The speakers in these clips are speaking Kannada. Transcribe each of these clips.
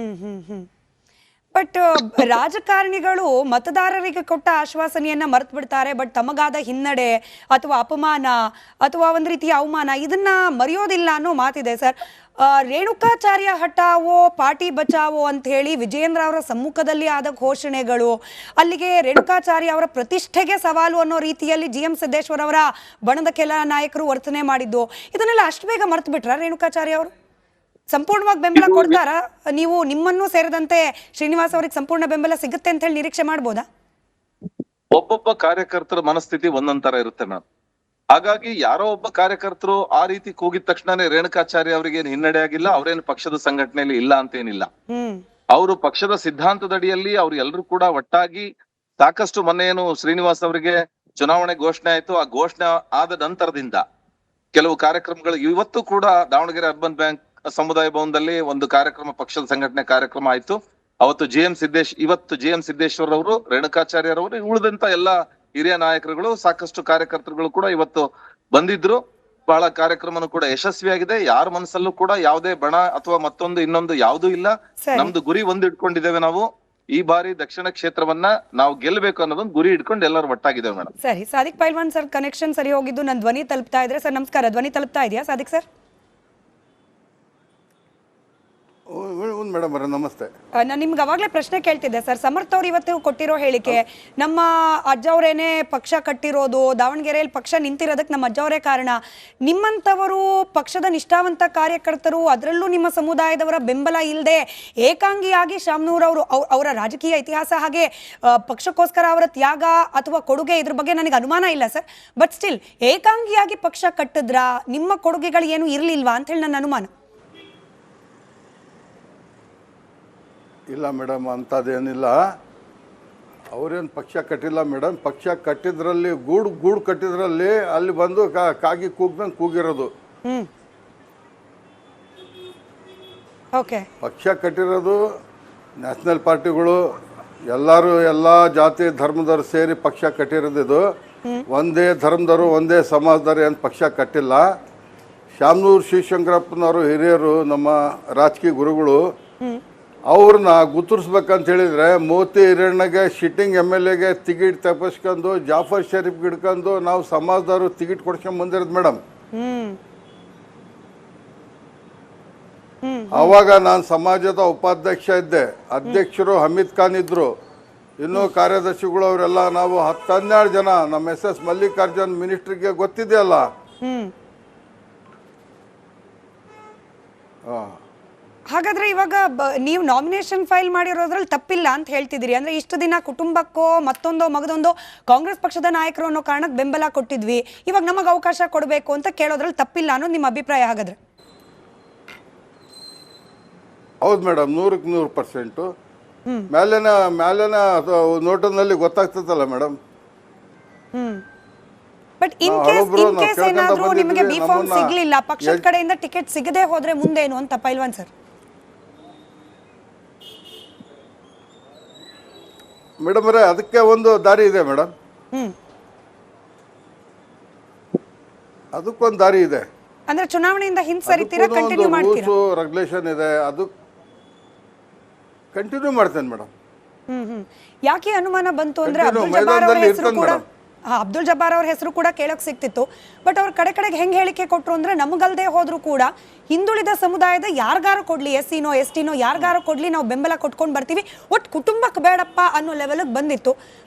ಹ್ಮ್ ಹ್ಮ್ ಹ್ಮ್ ಬಟ್ ರಾಜಕಾರಣಿಗಳು ಮತದಾರರಿಗೆ ಕೊಟ್ಟ ಆಶ್ವಾಸನೆಯನ್ನ ಮರೆತು ಬಿಡ್ತಾರೆ. ಬಟ್ ತಮಗಾದ ಹಿನ್ನಡೆ ಅಥವಾ ಅಪಮಾನ ಅಥವಾ ಒಂದು ರೀತಿಯ ಅವಮಾನ ಇದನ್ನ ಮರೆಯೋದಿಲ್ಲ ಅನ್ನೋ ಮಾತಿದೆ ಸರ್. ರೇಣುಕಾಚಾರ್ಯ ಹಠಾವೋ ಪಾರ್ಟಿ ಬಚಾವೋ ಅಂತ ಹೇಳಿ ವಿಜಯೇಂದ್ರ ಅವರ ಸಮ್ಮುಖದಲ್ಲಿ ಆದ ಘೋಷಣೆಗಳು, ಅಲ್ಲಿಗೆ ರೇಣುಕಾಚಾರ್ಯ ಅವರ ಪ್ರತಿಷ್ಠೆಗೆ ಸವಾಲು ಅನ್ನೋ ರೀತಿಯಲ್ಲಿ GM ಸಿದ್ದೇಶ್ವರ್ ಅವರ ಬಣದ ಕೆಲ ನಾಯಕರು ವರ್ತನೆ ಮಾಡಿದ್ದು, ಇದನ್ನೆಲ್ಲ ಅಷ್ಟು ಬೇಗ ಮರೆತು ಬಿಟ್ರ ರೇಣುಕಾಚಾರ್ಯ ಅವರು? ಸಂಪೂರ್ಣವಾಗಿ ಬೆಂಬಲ ಕೊಡ್ತಾರ? ನೀವು ನಿಮ್ಮನ್ನು ಸೇರಿದಂತೆ ಶ್ರೀನಿವಾಸ್ ಅವರಿಗೆ ಸಂಪೂರ್ಣ ಬೆಂಬಲ ಸಿಗುತ್ತೆ ಅಂತ ಹೇಳಿ ನಿರೀಕ್ಷೆ ಮಾಡ್ಬೋದಾ? ಒಬ್ಬೊಬ್ಬ ಕಾರ್ಯಕರ್ತರ ಮನಸ್ಥಿತಿ ಒಂದೊಂದ್ ತರ ಇರುತ್ತೆ ಮೇಡಮ್. ಹಾಗಾಗಿ ಯಾರೋ ಒಬ್ಬ ಕಾರ್ಯಕರ್ತರು ಆ ರೀತಿ ಕೂಗಿದ ತಕ್ಷಣನೇ ರೇಣುಕಾಚಾರ್ಯ ಅವರಿಗೆ ಹಿನ್ನಡೆ ಆಗಿಲ್ಲ, ಅವ್ರೇನು ಪಕ್ಷದ ಸಂಘಟನೆಯಲ್ಲಿ ಇಲ್ಲ ಅಂತೇನಿಲ್ಲ. ಅವರು ಪಕ್ಷದ ಸಿದ್ಧಾಂತದಡಿಯಲ್ಲಿ ಅವ್ರು ಎಲ್ರು ಕೂಡ ಒಟ್ಟಾಗಿ ಸಾಕಷ್ಟು ಮೊನ್ನೆ ಏನು ಶ್ರೀನಿವಾಸ್ ಅವರಿಗೆ ಚುನಾವಣೆ ಘೋಷಣೆ ಆಯ್ತು, ಆ ಘೋಷಣೆ ಆದ ನಂತರದಿಂದ ಕೆಲವು ಕಾರ್ಯಕ್ರಮಗಳು ಇವತ್ತು ಕೂಡ ದಾವಣಗೆರೆ ಅರ್ಬನ್ ಬ್ಯಾಂಕ್ ಸಮುದಾಯ ಭವನದಲ್ಲಿ ಒಂದು ಕಾರ್ಯಕ್ರಮ, ಪಕ್ಷದ ಸಂಘಟನೆ ಕಾರ್ಯಕ್ರಮ ಆಯ್ತು. ಅವತ್ತು ಇವತ್ತು GM ಸಿದ್ದೇಶ್ವರ್ ಅವರು, ರೇಣುಕಾಚಾರ್ಯರವರು, ಉಳಿದಂತ ಎಲ್ಲಾ ಹಿರಿಯ ನಾಯಕರುಗಳು, ಸಾಕಷ್ಟು ಕಾರ್ಯಕರ್ತರುಗಳು ಕೂಡ ಇವತ್ತು ಬಂದಿದ್ರು. ಬಹಳ ಕಾರ್ಯಕ್ರಮನು ಕೂಡ ಯಶಸ್ವಿಯಾಗಿದೆ. ಯಾರ ಮನಸ್ಸಲ್ಲೂ ಕೂಡ ಯಾವುದೇ ಬಣ ಅಥವಾ ಮತ್ತೊಂದು ಇನ್ನೊಂದು ಯಾವುದೂ ಇಲ್ಲ. ನಮ್ದು ಗುರಿ ಒಂದು ಇಟ್ಕೊಂಡಿದ್ದೇವೆ ನಾವು. ಈ ಬಾರಿ ದಕ್ಷಿಣ ಕ್ಷೇತ್ರವನ್ನ ನಾವು ಗೆಲ್ಲಬೇಕು ಅನ್ನೋದೊಂದು ಗುರಿ ಇಟ್ಕೊಂಡು ಎಲ್ಲರೂ ಒಟ್ಟಾಗಿದ್ದೇವೆ ಮೇಡಮ್. ಸರಿ, ಸಾದಿಕ್ ಪೈಲ್ವಾನ್ ಸರ್ ಕನೆಕ್ಷನ್ ಸರಿ ಹೋಗಿದ್ದು, ನನ್ನ ಧ್ವನಿ ತಲುಪ್ತಾ ಇದ್ರೆ ಸರ್. ನಮಸ್ಕಾರ, ಧ್ವನಿ ತಲುಪ್ತಾ ಇದೆಯಾ ಸಾದಿಕ್ ಸರ್? ಮೇಡಮ್ ನಮಸ್ತೆ. ನಾನು ನಿಮ್ಗೆ ಅವಾಗಲೇ ಪ್ರಶ್ನೆ ಕೇಳ್ತಿದ್ದೆ ಸರ್. ಸಮರ್ಥ ಅವ್ರು ಇವತ್ತು ಕೊಟ್ಟಿರೋ ಹೇಳಿಕೆ, ನಮ್ಮ ಅಜ್ಜ ಅವರೇನೆ ಪಕ್ಷ ಕಟ್ಟಿರೋದು, ದಾವಣಗೆರೆಯಲ್ಲಿ ಪಕ್ಷ ನಿಂತಿರೋದಕ್ಕೆ ನಮ್ಮ ಅಜ್ಜ ಅವರೇ ಕಾರಣ. ನಿಮ್ಮಂಥವರು ಪಕ್ಷದ ನಿಷ್ಠಾವಂತ ಕಾರ್ಯಕರ್ತರು, ಅದರಲ್ಲೂ ನಿಮ್ಮ ಸಮುದಾಯದವರ ಬೆಂಬಲ ಇಲ್ಲದೆ ಏಕಾಂಗಿಯಾಗಿ ಶಾಮನೂರ್ ಅವರು, ಅವರ ರಾಜಕೀಯ ಇತಿಹಾಸ ಹಾಗೆ ಪಕ್ಷಕ್ಕೋಸ್ಕರ ಅವರ ತ್ಯಾಗ ಅಥವಾ ಕೊಡುಗೆ, ಇದ್ರ ಬಗ್ಗೆ ನನಗೆ ಅನುಮಾನ ಇಲ್ಲ ಸರ್. ಬಟ್ ಸ್ಟಿಲ್ ಏಕಾಂಗಿಯಾಗಿ ಪಕ್ಷ ಕಟ್ಟಿದ್ರ, ನಿಮ್ಮ ಕೊಡುಗೆಗಳು ಏನು ಇರಲಿಲ್ವಾ ಅಂತ ಹೇಳಿ ನನ್ನ ಅನುಮಾನ. ಇಲ್ಲ ಮೇಡಮ್, ಅಂಥದ್ದೇನಿಲ್ಲ. ಅವ್ರೇನು ಪಕ್ಷ ಕಟ್ಟಿಲ್ಲ ಮೇಡಮ್. ಪಕ್ಷ ಕಟ್ಟಿದ್ರಲ್ಲಿ ಗೂಡು ಕಟ್ಟಿದ್ರಲ್ಲಿ ಅಲ್ಲಿ ಬಂದು ಕಾಗಿ ಕೂಗ್ದಂಗೆ ಕೂಗಿರೋದು. ಪಕ್ಷ ಕಟ್ಟಿರೋದು ನ್ಯಾಷನಲ್ ಪಾರ್ಟಿಗಳು ಎಲ್ಲರೂ, ಎಲ್ಲ ಜಾತಿ ಧರ್ಮದವರು ಸೇರಿ ಪಕ್ಷ ಕಟ್ಟಿರೋದು. ಇದು ಒಂದೇ ಧರ್ಮದವರು ಒಂದೇ ಸಮಾಜದವರು ಏನು ಪಕ್ಷ ಕಟ್ಟಿಲ್ಲ. ಶಾಮನೂರು ಶಿವಶಂಕರಪ್ಪನವರು ಹಿರಿಯರು, ನಮ್ಮ ರಾಜಕೀಯ ಗುರುಗಳು, ಅವ್ರನ್ನ ಗುರ್ತಿಸ್ಬೇಕಂತ ಹೇಳಿದ್ರೆ ಮೋತಿ ಹಿರಣ್ಣಗೆ ಸಿಟ್ಟಿಂಗ್ MLAಗೆ ಟಿಕೆಟ್ ತಪ್ಪಿಸ್ಕೊಂಡು ಜಾಫರ್ ಶರೀಫ್ ಹಿಡ್ಕೊಂಡು ನಾವು ಸಮಾಜದವರು ಟಿಕೆಟ್ ಕೊಡ್ಸ್ಕೊಂಡ್ ಬಂದಿರೋದು ಮೇಡಮ್. ಅವಾಗ ನಾನು ಸಮಾಜದ ಉಪಾಧ್ಯಕ್ಷ ಇದ್ದೆ. ಅಧ್ಯಕ್ಷರು ಹಮೀದ್ ಖಾನ್ ಇದ್ರು, ಇನ್ನೂ ಕಾರ್ಯದರ್ಶಿಗಳು ಅವರೆಲ್ಲ ನಾವು 10-12 ಜನ. ನಮ್ಮ SS ಮಲ್ಲಿಕಾರ್ಜುನ್ ಮಿನಿಸ್ಟ್ರಿಗೆ ಗೊತ್ತಿದೆಯಲ್ಲ. ಹಾಗಾದ್ರೆ ಇವಾಗ ನೀವು ನಾಮಿನೇಷನ್ ಫೈಲ್ ಮಾಡಿರೋದ್ರಲ್ಲಿ ತಪ್ಪಿಲ್ಲ ಅಂತ ಹೇಳ್ತಿದ್ದೀರಿ. ಅಂದ್ರೆ ಇಷ್ಟು ದಿನ ಕುಟುಂಬಕ್ಕೋ ಮತ್ತೊಂದೋ ಮಗದೊಂದೋ ಕಾಂಗ್ರೆಸ್ ಪಕ್ಷದ ನಾಯಕರು ಅನ್ನೋ ಕಾರಣಕ್ಕೆ ಬೆಂಬಲ ಕೊಟ್ಟಿದ್ವಿ, ಇವಾಗ ನಮಗೆ ಅವಕಾಶ ಕೊಡಬೇಕು ಅಂತ ಕೇಳೋದ್ರಲ್ಲಿ ತಪ್ಪಿಲ್ಲ ಅನ್ನೋದು ನಿಮ್ಮ ಅಭಿಪ್ರಾಯ ಹಾಗಾದ್ರೆ? ಹೌದು ಮೇಡಮ್, 100% ಮೇಲಿನ ನೋಟನಲ್ಲಿ ಗೊತ್ತಾಗ್ತದಲ್ಲ ಮೇಡಮ್. ಬಟ್ ಇನ್ ಕೇಸ್ ಏನಾದ್ರೂ ನಿಮಗೆ ಬಿ ಫಾರ್ಮ್ ಸಿಗ್ಲಿಲ್ಲ, ಪಕ್ಷದ ಕಡೆಯಿಂದ ಟಿಕೆಟ್ ಸಿಗದೆ ಹೋದ್ರೆ ಮುಂದೇನು ಅಂತ ಪೈಲ್ವಾನ್ ಸರ್? ಮೇಡಮ್ ಅವರೇ, ಅದಕ್ಕೆ ಒಂದು ದಾರಿ ಇದೆ ಮೇಡಮ್. ಅದಕ್ಕೊಂದು ದಾರಿ ಇದೆ. ಅಂದ್ರೆ ಚುನಾವಣೆಯಿಂದ ಹಿಂಸರಿತೀರಾ, ಕಂಟಿನ್ಯೂ ಮಾಡ್ತೀರಾ? ರೂಲ್ಸ್ ರೆಗ್ಯುಲೇಷನ್ ಇದೆ, ಅದು ಕಂಟಿನ್ಯೂ ಮಾಡ್ತೇನೆ ಮೇಡಮ್. ಯಾಕೆ ಅನುಮಾನ ಬಂತು ಅಂದ್ರೆ ಅಬ್ದುಲ್ ಜಬ್ಬಾರ್ ಅವ್ರ ಹೆಸರು ಕೂಡ ಕೇಳಕ್ ಸಿಕ್ತಿತ್ತು. ಬಟ್ ಅವ್ರ ಕಡೆಗೆ ಹೆಂಗ್ ಹೇಳಿಕೆ ಕೊಟ್ರು ಅಂದ್ರೆ, ನಮಗಲ್ದೆ ಹೋದ್ರು ಕೂಡ ಹಿಂದುಳಿದ ಸಮುದಾಯದ ಯಾರಿಗಾರು ಕೊಡ್ಲಿ, SCನೋ STನೋ ಯಾರಿಗಾರು ಕೊಡ್ಲಿ, ನಾವು ಬೆಂಬಲ ಕೊಟ್ಕೊಂಡು ಬರ್ತೀವಿ, ಒಟ್ಟು ಕುಟುಂಬಕ್ಕೆ ಬೇಡಪ್ಪ ಅನ್ನೋ ಲೆವೆಲ್ಗೆ ಬಂದಿತ್ತು.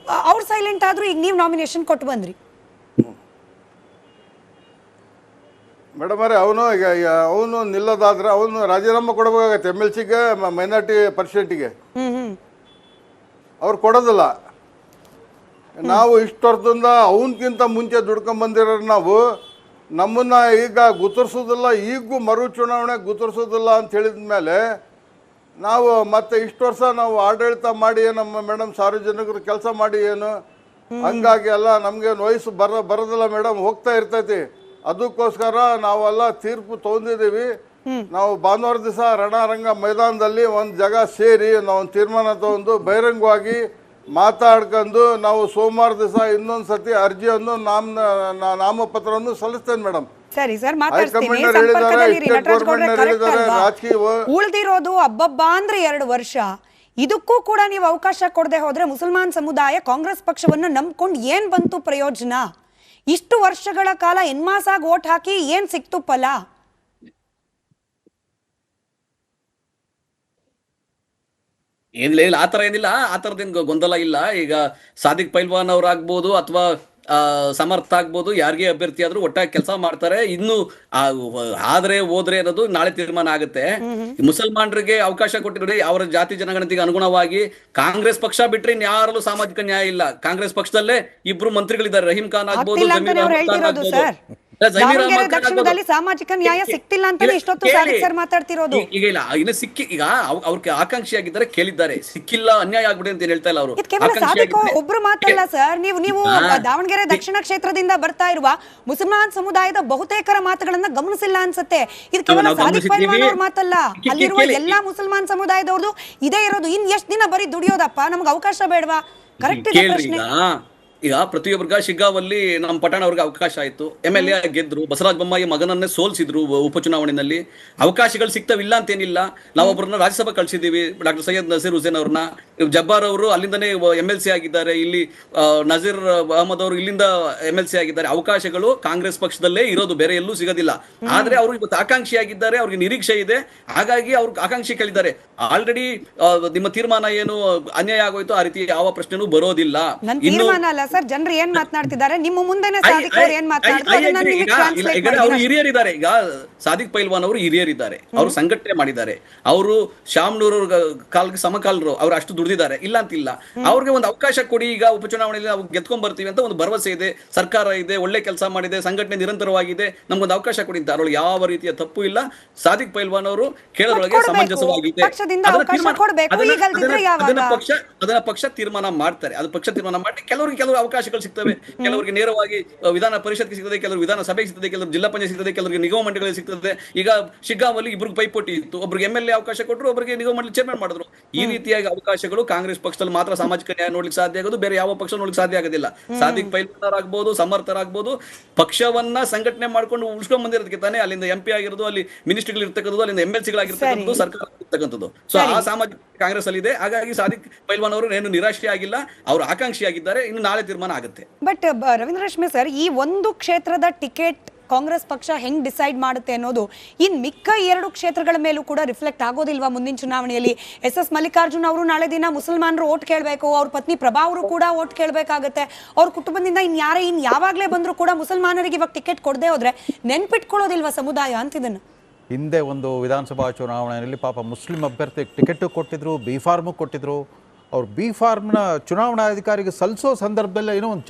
ಅವ್ರು ಸೈಲೆಂಟ್ ಆದ್ರು, ಈಗ ನೀವು ನಾಮಿನೇಷನ್ ಕೊಟ್ಟು ಬಂದ್ರಿ. ಮೇಡಮ್ ಅವರೇ, ಅವನು ನಿಲ್ಲದಾದ್ರೆ ಅವನು ರಾಜೀನಾಮೆ ಕೊಡಬೇಕಾಗತ್ತೆ. MLCಗೆ ಮೈನಾರಿಟಿ ಪರ್ಸೆಂಟಿಗೆ ಅವ್ರು ಕೊಡೋದಿಲ್ಲ. ನಾವು ಇಷ್ಟು ವರ್ಷದಿಂದ ಅವನಕ್ಕಿಂತ ಮುಂಚೆ ದುಡ್ಕೊಂಡ್ ಬಂದಿರೋ ನಾವು, ನಮ್ಮನ್ನ ಈಗ ಗುರ್ತಿಸೋದಿಲ್ಲ, ಈಗೂ ಮರು ಚುನಾವಣೆ ಗುರ್ತಿಸೋದಿಲ್ಲ ಅಂತ ಹೇಳಿದ ಮೇಲೆ ನಾವು ಮತ್ತೆ ಇಷ್ಟು ವರ್ಷ ನಾವು ಆಡಳಿತ ಮಾಡಿ ನಮ್ಮ ಮೇಡಮ್ ಸಾರ್ವಜನಿಕರು ಕೆಲಸ ಮಾಡಿ ಏನು, ಹಂಗಾಗಿ ಎಲ್ಲ ನಮ್ಗೇನು ವಯಸ್ಸು ಬರೋದಿಲ್ಲ ಮೇಡಮ್, ಹೋಗ್ತಾ ಇರ್ತೈತಿ. ಅದಕ್ಕೋಸ್ಕರ ನಾವೆಲ್ಲ ತೀರ್ಪು ತಗೊಂಡಿದ್ದೀವಿ. ನಾವು ಭಾನುವಾರ ದಿವಸ ರಣರಂಗ ಮೈದಾನದಲ್ಲಿ ಒಂದು ಜಾಗ ಸೇರಿ ನಾವು ಒಂದು ತೀರ್ಮಾನ ತಗೊಂಡು ಬಹಿರಂಗವಾಗಿ ಮಾತಾಡ್ಕೊಂಡು ನಾವು ಸೋಮವಾರ ದಿವಸ ಇನ್ನೊಂದು ಸತಿ ಅರ್ಜಿಯನ್ನು ನಾಮಪತ್ರವನ್ನು ಸಲ್ಲಿಸ್ತೇನೆ ಮೇಡಮ್. ಸರಿ ಸರ್, ಮಾತಾಡ್ತೀನಿ. ಹೈಕಮಾಂಡ್ ಹೇಳಿದ್ದಾರೆ, ಸಂಪರ್ಕದಲ್ಲಿರಿ. ಸ್ಟೇಟ್ ನಟರಾಜ್ ಗೌಡ್ರೆ, ಗೌರ್ಮೆಂಟ್ correct ಹೇಳಿದ್ದಾರೆ, ಅಲ್ವಾ? ರಾಜಕೀಯ ಉಳ್ದಿರೋದು ಅಬ್ಬಬ್ಬಾ ಅಂದ್ರೆ 2 ವರ್ಷ. ಇದಕ್ಕೂ ಕೂಡ ನೀವು ಅವಕಾಶ ಕೊಡದೆ ಹೋದ್ರೆ ಮುಸಲ್ಮಾನ್ ಸಮುದಾಯ ಕಾಂಗ್ರೆಸ್ ಪಕ್ಷವನ್ನ ನಂಬ್ಕೊಂಡು ಏನ್ ಬಂತು ಪ್ರಯೋಜನ? ಇಷ್ಟು ವರ್ಷಗಳ ಕಾಲ ಎನ್ಮಾಸಾಗಿ ಓಟ್ ಹಾಕಿ ಏನ್ ಸಿಕ್ತು ಫಲ? ಏನಿಲ್ಲ, ಆತರ ಏನಿಲ್ಲ, ಆತರದೇನು ಗೊಂದಲ ಇಲ್ಲ. ಈಗ ಸಾದಿಕ್ ಪೈಲ್ವಾನ್ ಅವ್ರಾಗ್ಬೋದು ಅಥವಾ ಸಮರ್ಥ ಆಗ್ಬೋದು, ಯಾರಿಗೆ ಅಭ್ಯರ್ಥಿ ಆದ್ರೂ ಒಟ್ಟಾಗಿ ಕೆಲಸ ಮಾಡ್ತಾರೆ. ಇನ್ನು ಆದ್ರೆ ಹೋದ್ರೆ ಅನ್ನೋದು ನಾಳೆ ತೀರ್ಮಾನ ಆಗುತ್ತೆ. ಮುಸಲ್ಮಾನರಿಗೆ ಅವಕಾಶ ಕೊಟ್ಟಿದ್ರೆ ಅವರ ಜಾತಿ ಜನಗಣತಿಗೆ ಅನುಗುಣವಾಗಿ ಕಾಂಗ್ರೆಸ್ ಪಕ್ಷ ಬಿಟ್ರೆ ಇನ್ಯಾರಲ್ಲೂ ಸಾಮಾಜಿಕ ನ್ಯಾಯ ಇಲ್ಲ. ಕಾಂಗ್ರೆಸ್ ಪಕ್ಷದಲ್ಲೇ 2 ಮಂತ್ರಿಗಳಿದ್ದಾರೆ, ರಹೀಂ ಖಾನ್ ಆಗ್ಬೋದು, ಆಗ್ತಿಲ್ಲ ಅಂತಾನೆ ಅವ್ರು ಹೇಳ್ತಿರೋದು ಸರ್. ದಾವಣಗೆರೆ ದಕ್ಷಿಣದಲ್ಲಿ ಸಾಮಾಜಿಕ ನ್ಯಾಯ ಸಿಕ್ತಿಲ್ಲ ಅಂತ ಇಷ್ಟೊತ್ತು ಸಾದಿಕ್ ಸರ್ ಮಾತಾಡ್ತಿರೋದು. ಈಗ ಇಲ್ಲ, ಇನ್ನು ಸಿಕ್ಕಿ, ಈಗ ಅವ್ರಿಗೆ ಆಕಾಂಕ್ಷಿಯಾಗಿದ್ದಾರೆ, ಕೇಳಿದ್ದಾರೆ, ಸಿಕ್ಕಿಲ್ಲ ಅನ್ಯಾಯ ಆಗ್ಬಿಡಿ ಅಂತ ಏನ್ ಹೇಳ್ತಾ ಇಲ್ಲ ಅವರು. ಇದು ಕೇವಲ ಸಾದಿಕ್ ಒಬ್ರು ಮಾತಲ್ಲ ಸರ್. ನೀವು ದಾವಣಗೆರೆ ದಕ್ಷಿಣ ಕ್ಷೇತ್ರದಿಂದ ಬರ್ತಾ ಇರುವ ಮುಸಲ್ಮಾನ್ ಸಮುದಾಯದ ಬಹುತೇಕರ ಮಾತುಗಳನ್ನ ಗಮನಿಸಿಲ್ಲ ಅನ್ಸುತ್ತೆ. ಇದು ಕೇವಲ ಸಾದಿಕ್ ಪೈಲ್ವಾನ್ ಅವ್ರ ಮಾತಲ್ಲ, ಅಲ್ಲಿರುವ ಎಲ್ಲಾ ಮುಸಲ್ಮಾನ್ ಸಮುದಾಯದವ್ರದ್ದು ಇದೇ ಇರೋದು. ಇನ್ ಎಷ್ಟ್ ದಿನ ಬರೀ ದುಡಿಯೋದಪ್ಪ, ನಮ್ಗೆ ಅವಕಾಶ ಬೇಡವಾ? ಕರೆಕ್ಟ್ ಇದೆ ಪ್ರಶ್ನೆ. ಈಗ ಪ್ರತಿಯೊಬ್ಬರಿಗ ಶಿಗ್ಗಾವಲ್ಲಿ ನಮ್ಮ ಪಟ್ಟಣ ಅವ್ರಿಗೆ ಅವಕಾಶ ಆಯ್ತು, MLA ಗೆದ್ರು, ಬಸವರಾಜ ಬೊಮ್ಮಾಯಿ ಮಗನನ್ನೇ ಸೋಲ್ಸಿದ್ರು ಉಪಚುನಾವಣೆಯಲ್ಲಿ. ಅವಕಾಶಗಳು ಸಿಗ್ತಾವಿಲ್ಲ ಅಂತೇನಿಲ್ಲ. ನಾವೊಬ್ಬರನ್ನ ರಾಜ್ಯಸಭಾ ಕಳ್ಸಿದೀವಿ, ಡಾಕ್ಟರ್ ಸೈಯದ್ ನಸೀರ್ ಹುಸೇನ್ ಅವ್ರನ್ನ. ಜಬ್ಬಾರ್ ಅವರು ಅಲ್ಲಿಂದನೇ MLC ಆಗಿದ್ದಾರೆ, ಇಲ್ಲಿ ನಜೀರ್ ಅಹಮದ್ ಅವರು ಇಲ್ಲಿಂದ MLC ಆಗಿದ್ದಾರೆ. ಅವಕಾಶಗಳು ಕಾಂಗ್ರೆಸ್ ಪಕ್ಷದಲ್ಲೇ ಇರೋದು, ಬೇರೆ ಎಲ್ಲೂ ಸಿಗೋದಿಲ್ಲ. ಆದ್ರೆ ಅವರು ಇವತ್ತು ಆಕಾಂಕ್ಷಿ ಆಗಿದ್ದಾರೆ, ಅವ್ರಿಗೆ ನಿರೀಕ್ಷೆ ಇದೆ, ಹಾಗಾಗಿ ಅವ್ರಿಗೆ ಆಕಾಂಕ್ಷಿ ಕೇಳಿದ್ದಾರೆ. ಆಲ್ರೆಡಿ ನಿಮ್ಮ ತೀರ್ಮಾನ ಏನು ಅನ್ಯಾಯ ಆಗೋಯ್ತು, ಆ ರೀತಿ ಯಾವ ಪ್ರಶ್ನೆನೂ ಬರೋದಿಲ್ಲ. ಸರ್, ಜನರು ಏನ್ ಮಾತನಾಡ್ತಿದ್ದಾರೆ ನಿಮ್ಮ ಮುಂದೆನೆ ಸಾದಿಕ್ ಅವರು ಏನ್ ಮಾತನಾಡ್ತಾರೆ ಅವರು ಹಿರಿಯರಿದ್ದಾರೆ. ಈಗ ಸಾದಿಕ್ ಪೈಲ್ವಾನ್ ಅವರು ಹಿರಿಯರಿದ್ದಾರೆ, ಅವರು ಸಂಘಟನೆ ಮಾಡಿದ್ದಾರೆ, ಅವರು ಶಾಮ್ನೂರ್ ಕಾಲ್ಗೆ ಸಮಕಾಲರು, ಅವ್ರು ಅಷ್ಟು ದುಡಿದಿದ್ದಾರೆ, ಇಲ್ಲ ಅಂತಿಲ್ಲ. ಅವ್ರಿಗೆ ಒಂದು ಅವಕಾಶ ಕೊಡಿ. ಈಗ ಉಪಚುನಾವಣೆಯಲ್ಲಿ ನಾವು ಗೆದ್ಕೊಂಡ್ ಬರ್ತೀವಿ ಅಂತ ಒಂದು ಭರವಸೆ ಇದೆ, ಸರ್ಕಾರ ಇದೆ, ಒಳ್ಳೆ ಕೆಲಸ ಮಾಡಿದೆ, ಸಂಘಟನೆ ನಿರಂತರವಾಗಿದೆ, ನಮ್ಗೊಂದು ಅವಕಾಶ ಕೊಡಿ ಅಂತ. ಅವ್ರೊಳಗೆ ಯಾವ ರೀತಿಯ ತಪ್ಪು ಇಲ್ಲ. ಸಾದಿಕ್ ಪೈಲ್ವಾನ್ ಅವರು ಕೇಳೋದ್ರೊಳಗೆ ಸಮಂಜಸವಾಗಿದೆ. ಅದನ್ನ ಪಕ್ಷ ತೀರ್ಮಾನ ಮಾಡ್ತಾರೆ. ಅದು ಪಕ್ಷ ತೀರ್ಮಾನ ಮಾಡಿ ಕೆಲವರು ಅವಕಾಶಗಳು ಸಿಗ್ತವೆ. ಕೆಲವರಿಗೆ ನೇರವಾಗಿ ವಿಧಾನ ಪರಿಷತ್ಗೆ ಸಿಗ್ತದೆ, ಕೆಲವರು ವಿಧಾನ ಸಭೆಗೆ ಸಿಗ್ತದೆ, ಕೆಲವರು ಜಿಲ್ಲಾ ಪಂಚಾಯತ್ ಸಿಗ್ತದೆ, ಕೆಲವರಿಗೆ ನಿಗಮ ಮಂಡಳಿಗಳಿಗೆ ಸಿಗ್ತದೆ. ಈಗ ಶಿಗ್ಗಾಂವಲ್ಲಿ ಇಬ್ರಿಗೆ ಪೈಪೋಟಿ ಇತ್ತು, ಒಬ್ಬರಿಗೆ MLA ಅವಕಾಶ ಕೊಟ್ಟರು, ಒಬ್ಬರಿಗೆ ನಿಗಮ ಮಂಡಳಿ ಚೇರ್ಮನ್ ಮಾಡಿದ್ರು. ಈ ರೀತಿಯಾಗಿ ಅವಕಾಶಗಳು ಕಾಂಗ್ರೆಸ್ ಪಕ್ಷದಲ್ಲಿ ಮಾತ್ರ ಸಾಮಾಜಿಕ ನ್ಯಾಯ ನೋಡ್ಲಿಕ್ಕೆ ಸಾಧ್ಯ ಆಗೋದು, ಬೇರೆ ಯಾವ ಪಕ್ಷ ನೋಡ್ಲಿಕ್ಕೆ ಸಾಧ್ಯ ಆಗೋದಿಲ್ಲ. ಸಾದಿಕ್ ಪೈಲ್ವಾನರಾಗ್ಬೋದು, ಸಮರ್ಥರಾಗ್ಬೋದು, ಪಕ್ಷವನ್ನ ಸಂಘಟನೆ ಮಾಡ್ಕೊಂಡು ಉಳಿಸ್ಕೊಂಡ್ ಬಂದಿರೋದಕ್ಕೆ ತಾನೇ ಅಲ್ಲಿಂದ MP ಆಗಿರೋದು, ಅಲ್ಲಿ ಮಿನಿಸ್ಟ್ರಿಗಳು ಇರ್ತಕ್ಕಂಥದ್ದು, ಅಲ್ಲಿಂದ MLCಗಳಾಗಿರ್ತಕ್ಕಂಥದ್ದು, ಸರ್ಕಾರ ಇರ್ತಕ್ಕಂಥದ್ದು. ಸೊ ಆ ಸಾಮಾಜಿಕ ಕಾಂಗ್ರೆಸ್ ಅಲ್ಲಿ ಇದೆ. ಹಾಗಾಗಿ ಸಾದಿಕ್ ಪೈಲ್ವಾನ್ ಅವರು ಏನು ನಿರಾಶೆ ಆಗಿಲ್ಲ, ಅವರು ಆಕಾಂಕ್ಷಿ ಆಗಿದ್ದಾರೆ. ಇನ್ನು ನಾಳೆ ತೀರ್ಮಾನ ಆಗುತ್ತೆ. ಬಟ್ ರವೀಂದ್ರ ರೇಷ್ಮೆ ಸರ್, ಈ ಒಂದು ಕ್ಷೇತ್ರದ ಟಿಕೆಟ್ ಕಾಂಗ್ರೆಸ್ ಪಕ್ಷ ಹೆಂಗ್ ಡಿಸೈಡ್ ಮಾಡುತ್ತೆ ಅನ್ನೋದು ಇನ್ ಮಿಕ್ಕ 2 ಕ್ಷೇತ್ರಗಳ ಮೇಲೂ ಕೂಡ ರಿಫ್ಲೆಕ್ಟ್ ಆಗೋದಿಲ್ವಾ ಮುಂದಿನ ಚುನಾವಣೆಯಲ್ಲಿ? SS ಮಲ್ಲಿಕಾರ್ಜುನ್ ಅವರು ನಾಳೆ ದಿನ ಮುಸಲ್ಮಾನರು ಓಟ್ ಕೇಳಬೇಕು, ಅವ್ರ ಪತ್ನಿ ಪ್ರಭಾ ಅವರು ಕೂಡ ಓಟ್ ಕೇಳಬೇಕಾಗತ್ತೆ. ಅವ್ರ ಕುಟುಂಬದಿಂದ ಯಾವಾಗ್ಲೇ ಬಂದ್ರು ಕೂಡ ಮುಸಲ್ಮಾನರಿಗೆ ಇವಾಗ ಟಿಕೆಟ್ ಕೊಡದೆ ಹೋದ್ರೆ ನೆನ್ಪಿಟ್ಕೊಳ್ಳೋದಿಲ್ವಾ ಸಮುದಾಯ ಅಂತಿದನ್ನು? ಹಿಂದೆ ಒಂದು ವಿಧಾನಸಭಾ ಚುನಾವಣೆಯಲ್ಲಿ ಪಾಪ ಮುಸ್ಲಿಂ ಅಭ್ಯರ್ಥಿ ಟಿಕೆಟ್ ಕೊಟ್ಟಿದ್ರು, B ಫಾರ್ಮು ಕೊಟ್ಟಿದ್ರು. ಅವ್ರು B ಫಾರ್ಮ್ನ ಚುನಾವಣಾಧಿಕಾರಿಗೆ ಸಲ್ಲಿಸೋ ಸಂದರ್ಭದಲ್ಲಿ ಏನೋ ಒಂದು